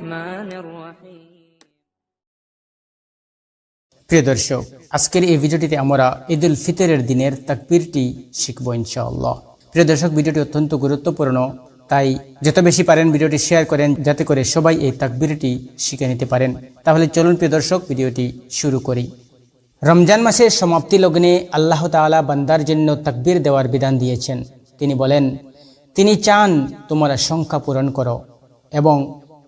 الرحمن الرحيم. প্রিয় দর্শক, আজকের এই ভিডিওটিতে আমরা ঈদুল ফিতরের দিনের তাকবীরটি শিখব ইনশাআল্লাহ। প্রিয় দর্শক, ভিডিওটি অত্যন্ত গুরুত্বপূর্ণ, তাই যত বেশি পারেন ভিডিওটি শেয়ার করেন যাতে করে সবাই এই তাকবীরটি শিখে নিতে পারেন। তাহলে চলুন প্রিয় দর্শক, ভিডিওটি শুরু করি। রমজান মাসের সমাপ্তি লগ্নে আল্লাহ তাআলা বান্দার জন্য তাকবীর দেওয়ার বিধান দিয়েছেন। তিনি বলেন, তিনি চান তোমরা সংখ্যা পূরণ করো এবং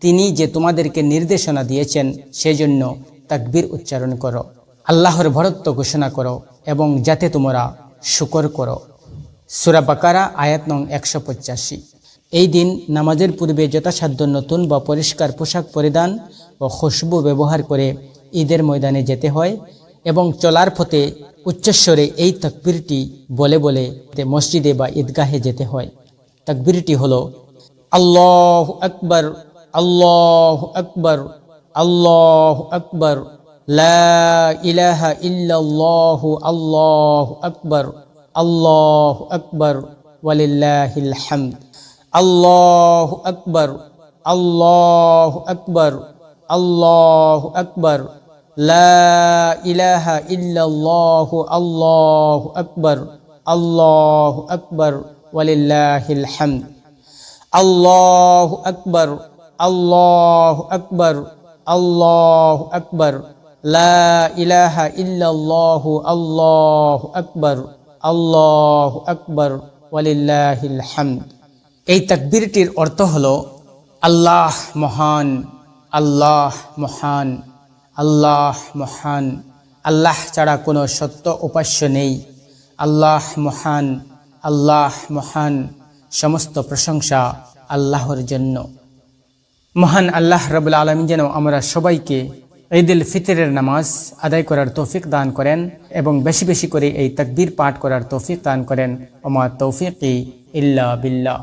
তিনি যে তোমাদেরকে নির্দেশনা দিয়েছেন সেজন্য তাকবীর উচ্চারণ করো, আল্লাহর বরত্ব ঘোষণা করো এবং যাতে তোমরা শুকর করো। সূরা বাকারা আয়াত নং 185। এই দিন নামাজের পূর্বে যথাসাধ্য নতুন বা পরিষ্কার পোশাক পরিধান ও খুশবু ব্যবহার করে ঈদের ময়দানে যেতে হয় এবং চলার পথে উচ্চস্বরে এই তাকবীরটি বলে বলে মসজিদে বা ঈদগাহে যেতে হয়। তাকবীরটি হলো আল্লাহু আকবার, আল্লাহু আকবার, আল্লাহু আকবার, লা ইলাহা ইল্লাল্লাহু, আল্লাহু আকবার, আল্লাহু আকবার, ওয়ালিল্লাহিল হামদ, আল্লাহু আকবার, আল্লাহু আকবার, আল্লাহু আকবার, লা ইলাহা ইল্লাল্লাহু, আল্লাহু আকবার, আল্লাহু আকবার, ওয়ালিল্লাহিল হামদ, আল্লাহু আকবার, আল্লাহু আকবার, আল্লাহু আকবার, লা ইলাহা ইল্লাল্লাহু, আল্লাহু আকবার, আল্লাহু আকবার, ওয়ালিল্লাহিল হামদ। এই তাকবীরটির অর্থ হলো আল্লাহ মহান, আল্লাহ মহান, আল্লাহ মহান, আল্লাহ ছাড়া কোনো সত্য উপাস্য নেই, আল্লাহ মহান, আল্লাহ মহান, সমস্ত প্রশংসা আল্লাহর জন্য। মহান আল্লাহ রাব্বুল আলামিন যেন আমরা সবাইকে ঈদুল ফিতরের নামাজ আদায় করার তৌফিক দান করেন এবং বেশি বেশি করে এই তাকবীর পাঠ করার তৌফিক দান করেন। ওমা তৌফিকি ইল্লা বিল্লাহ।